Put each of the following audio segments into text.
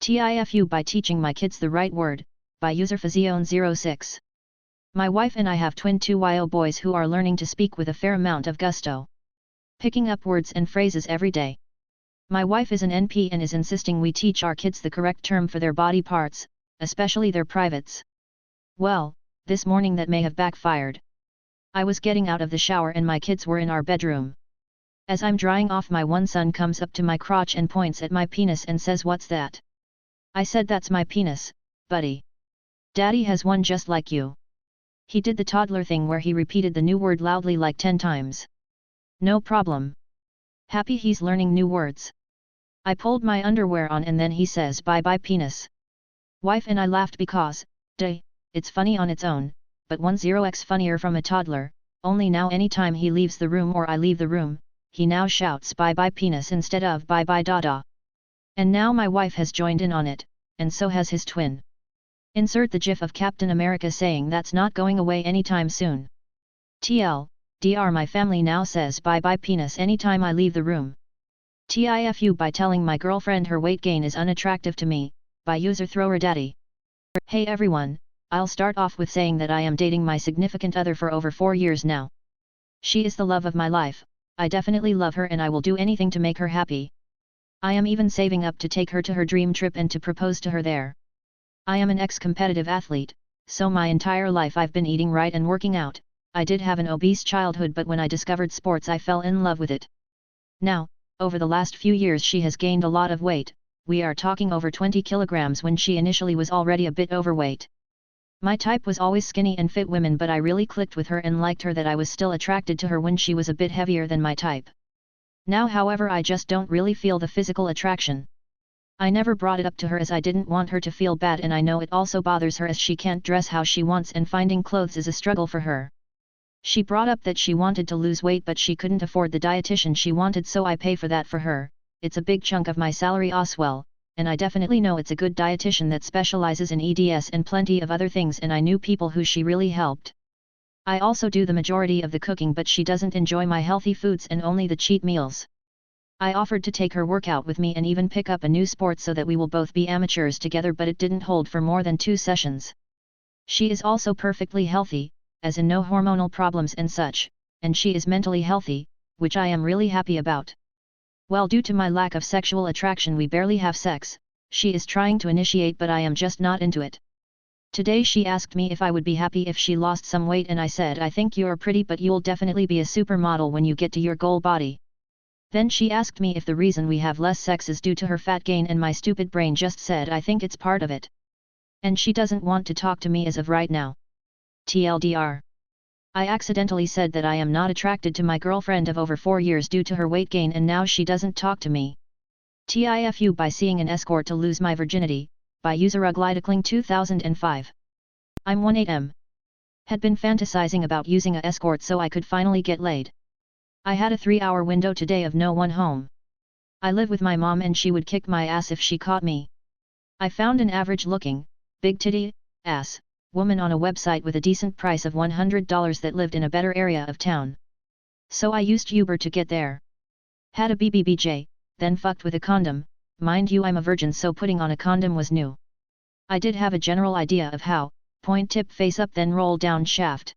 TIFU by teaching my kids the right word, by user Physione06. My wife and I have twin 2yo boys who are learning to speak with a fair amount of gusto. Picking up words and phrases every day. My wife is an NP and is insisting we teach our kids the correct term for their body parts, especially their privates. Well, this morning that may have backfired. I was getting out of the shower and my kids were in our bedroom. As I'm drying off, my one son comes up to my crotch and points at my penis and says, "What's that?" I said, "That's my penis, buddy. Daddy has one just like you." He did the toddler thing where he repeated the new word loudly like 10 times. No problem. Happy he's learning new words. I pulled my underwear on and then he says, "Bye bye penis." Wife and I laughed because, it's funny on its own, but 10x funnier from a toddler, only now anytime he leaves the room or I leave the room, he now shouts "Bye bye penis" instead of "Bye bye dada." And now my wife has joined in on it, and so has his twin. Insert the gif of Captain America saying that's not going away anytime soon. TLDR, my family now says "Bye bye penis" anytime I leave the room. TIFU by telling my girlfriend her weight gain is unattractive to me, by user Thrower Daddy. Hey everyone, I'll start off with saying that I am dating my significant other for over 4 years now. She is the love of my life, I definitely love her and I will do anything to make her happy. I am even saving up to take her to her dream trip and to propose to her there. I am an ex-competitive athlete, so my entire life I've been eating right and working out. I did have an obese childhood, but when I discovered sports I fell in love with it. Now, over the last few years she has gained a lot of weight, we are talking over 20 kilograms when she initially was already a bit overweight. My type was always skinny and fit women, but I really clicked with her and liked her that I was still attracted to her when she was a bit heavier than my type. Now however I just don't really feel the physical attraction. I never brought it up to her as I didn't want her to feel bad, and I know it also bothers her as she can't dress how she wants and finding clothes is a struggle for her. She brought up that she wanted to lose weight but she couldn't afford the dietitian she wanted, so I pay for that for her. It's a big chunk of my salary as well, and I definitely know it's a good dietitian that specializes in EDS and plenty of other things, and I knew people who she really helped. I also do the majority of the cooking, but she doesn't enjoy my healthy foods and only the cheat meals. I offered to take her workout with me and even pick up a new sport so that we will both be amateurs together, but it didn't hold for more than 2 sessions. She is also perfectly healthy, as in no hormonal problems and such, and she is mentally healthy, which I am really happy about. Well, due to my lack of sexual attraction we barely have sex. She is trying to initiate but I am just not into it. Today she asked me if I would be happy if she lost some weight and I said, "I think you're pretty but you'll definitely be a supermodel when you get to your goal body." Then she asked me if the reason we have less sex is due to her fat gain, and my stupid brain just said, "I think it's part of it." And she doesn't want to talk to me as of right now. TLDR. I accidentally said that I am not attracted to my girlfriend of over 4 years due to her weight gain, and now she doesn't talk to me. TIFU by seeing an escort to lose my virginity, by user Uglidacling 2005. I'm 18M. Had been fantasizing about using a escort so I could finally get laid. I had a 3-hour window today of no one home. I live with my mom and she would kick my ass if she caught me. I found an average looking, big titty, ass, woman on a website with a decent price of $100 that lived in a better area of town. So I used Uber to get there. Had a BBBJ, then fucked with a condom. Mind you, I'm a virgin, so putting on a condom was new. I did have a general idea of how, point tip face up then roll down shaft.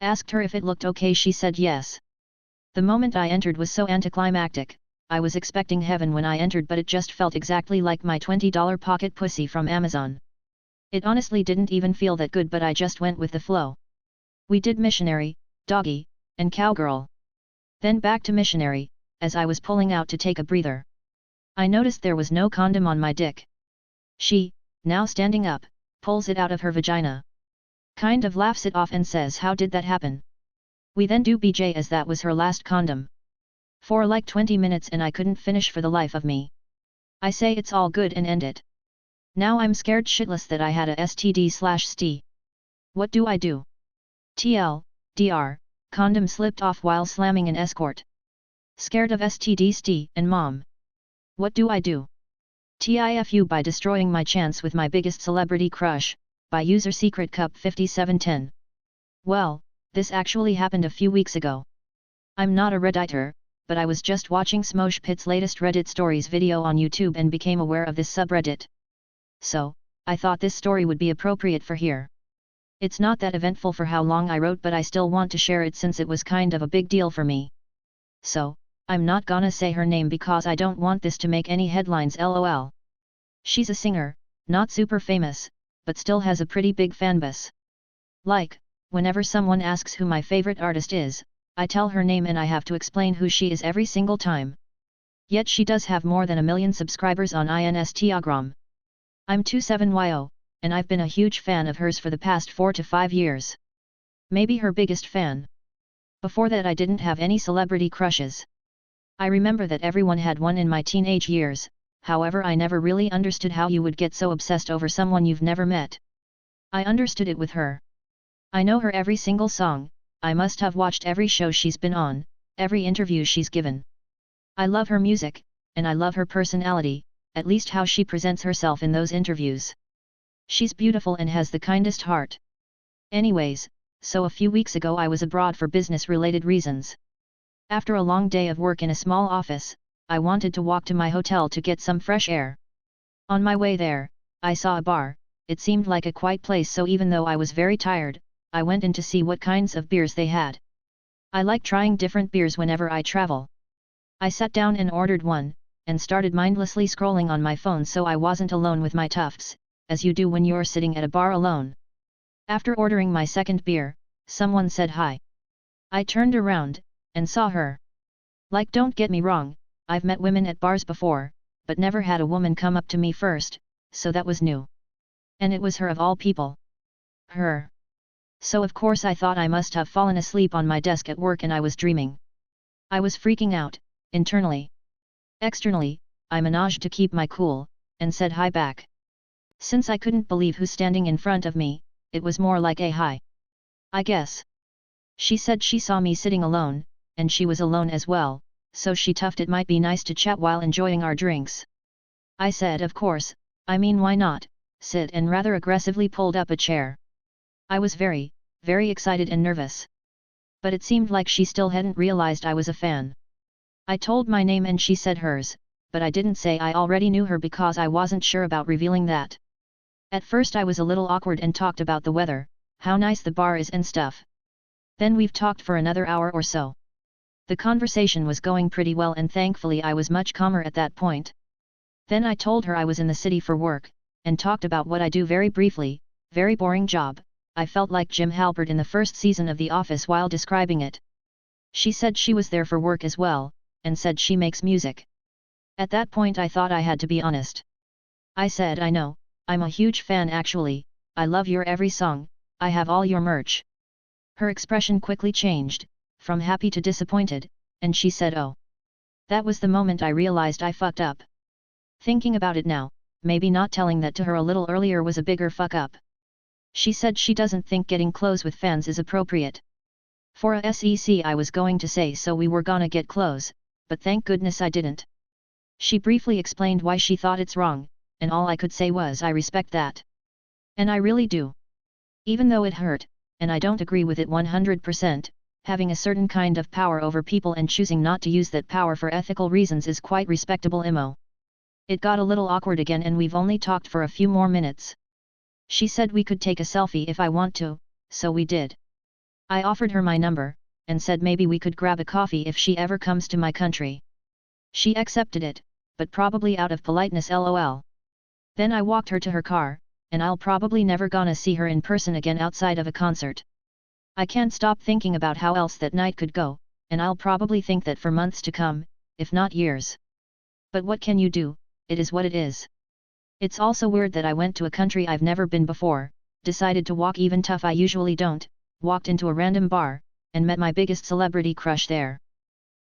Asked her if it looked okay, she said yes. The moment I entered was so anticlimactic. I was expecting heaven when I entered, but it just felt exactly like my $20 pocket pussy from Amazon. It honestly didn't even feel that good, but I just went with the flow. We did missionary, doggy, and cowgirl. Then back to missionary, as I was pulling out to take a breather. I noticed there was no condom on my dick. She, now standing up, pulls it out of her vagina. Kind of laughs it off and says, "How did that happen?" We then do BJ as that was her last condom. For like 20 minutes and I couldn't finish for the life of me. I say it's all good and end it. Now I'm scared shitless that I had a STD/ST. What do I do? TLDR, condom slipped off while slamming an escort. Scared of STD/ST and mom. What do I do? TIFU by destroying my chance with my biggest celebrity crush, by user Secret Cup 5710. Well, this actually happened a few weeks ago. I'm not a Redditor, but I was just watching Smosh Pit's latest Reddit stories video on YouTube and became aware of this subreddit. so, I thought this story would be appropriate for here. It's not that eventful for how long I wrote, but I still want to share it since it was kind of a big deal for me. So, I'm not gonna say her name because I don't want this to make any headlines, lol. She's a singer, not super famous, but still has a pretty big fanbase. Like, whenever someone asks who my favorite artist is, I tell her name and I have to explain who she is every single time. Yet she does have more than 1 million subscribers on Instagram. I'm 27yo, and I've been a huge fan of hers for the past 4 to 5 years. Maybe her biggest fan. Before that I didn't have any celebrity crushes. I remember that everyone had one in my teenage years, however I never really understood how you would get so obsessed over someone you've never met. I understood it with her. I know her every single song, I must have watched every show she's been on, every interview she's given. I love her music, and I love her personality, at least how she presents herself in those interviews. She's beautiful and has the kindest heart. Anyways, so a few weeks ago I was abroad for business-related reasons. After a long day of work in a small office, I wanted to walk to my hotel to get some fresh air. On my way there, I saw a bar. It seemed like a quiet place, so even though I was very tired, I went in to see what kinds of beers they had. I like trying different beers whenever I travel. I sat down and ordered one, and started mindlessly scrolling on my phone so I wasn't alone with my thoughts, as you do when you're sitting at a bar alone. After ordering my second beer, someone said hi. I turned around, and saw her. Like, don't get me wrong, I've met women at bars before, but never had a woman come up to me first, so that was new. And it was her of all people. Her. So of course I thought I must have fallen asleep on my desk at work and I was dreaming. I was freaking out, internally. Externally, I managed to keep my cool, and said hi back. Since I couldn't believe who's standing in front of me, it was more like a hi. I guess. She said she saw me sitting alone, and she was alone as well, so she thought it might be nice to chat while enjoying our drinks. I said of course, I mean why not, sit, and rather aggressively pulled up a chair. I was very excited and nervous. But it seemed like she still hadn't realized I was a fan. I told my name and she said hers, but I didn't say I already knew her because I wasn't sure about revealing that. At first I was a little awkward and talked about the weather, how nice the bar is and stuff. Then we've talked for another hour or so. The conversation was going pretty well and thankfully I was much calmer at that point. Then I told her I was in the city for work, and talked about what I do very briefly. Very boring job. I felt like Jim Halpert in the first season of The Office while describing it. She said she was there for work as well, and said she makes music. At that point I thought I had to be honest. I said I know, I'm a huge fan actually, I love your every song, I have all your merch. Her expression quickly changed, from happy to disappointed, and she said oh. That was the moment I realized I fucked up. Thinking about it now, maybe not telling that to her a little earlier was a bigger fuck up. She said she doesn't think getting close with fans is appropriate. For a sec I was going to say so we were gonna get close, but thank goodness I didn't. She briefly explained why she thought it's wrong, and all I could say was I respect that. And I really do. Even though it hurt, and I don't agree with it 100%, having a certain kind of power over people and choosing not to use that power for ethical reasons is quite respectable imo. It got a little awkward again and we've only talked for a few more minutes. She said we could take a selfie if I want to, so we did. I offered her my number, and said maybe we could grab a coffee if she ever comes to my country. She accepted it, but probably out of politeness lol. Then I walked her to her car, and I'll probably never gonna see her in person again outside of a concert. I can't stop thinking about how else that night could go, and I'll probably think that for months to come, if not years. But what can you do, it is what it is. It's also weird that I went to a country I've never been before, decided to walk even tough I usually don't, walked into a random bar, and met my biggest celebrity crush there.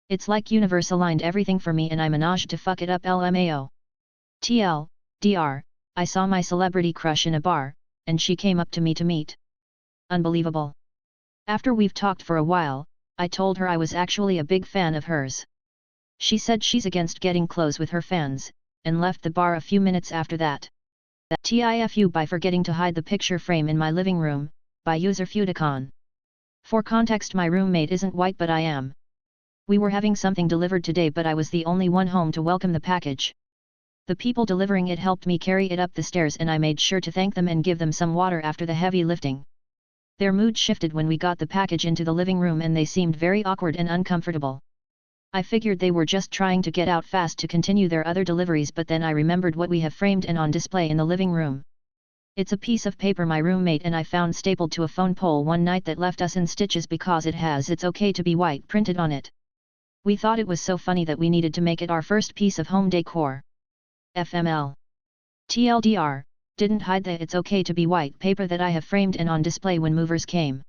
It's like universe aligned everything for me and I managed to fuck it up lmao. TLDR, I saw my celebrity crush in a bar, and she came up to me to meet. Unbelievable. After we've talked for a while, I told her I was actually a big fan of hers. She said she's against getting close with her fans, and left the bar a few minutes after that. TIFU by forgetting to hide the picture frame in my living room, by user Fudicon. For context, my roommate isn't white but I am. We were having something delivered today but I was the only one home to welcome the package. The people delivering it helped me carry it up the stairs and I made sure to thank them and give them some water after the heavy lifting. Their mood shifted when we got the package into the living room and they seemed very awkward and uncomfortable. I figured they were just trying to get out fast to continue their other deliveries, but then I remembered what we have framed and on display in the living room. It's a piece of paper my roommate and I found stapled to a phone pole one night that left us in stitches because it has "It's okay to be white" printed on it. We thought it was so funny that we needed to make it our first piece of home decor. FML. TLDR, didn't hide the "It's okay to be white" paper that I have framed and on display when movers came.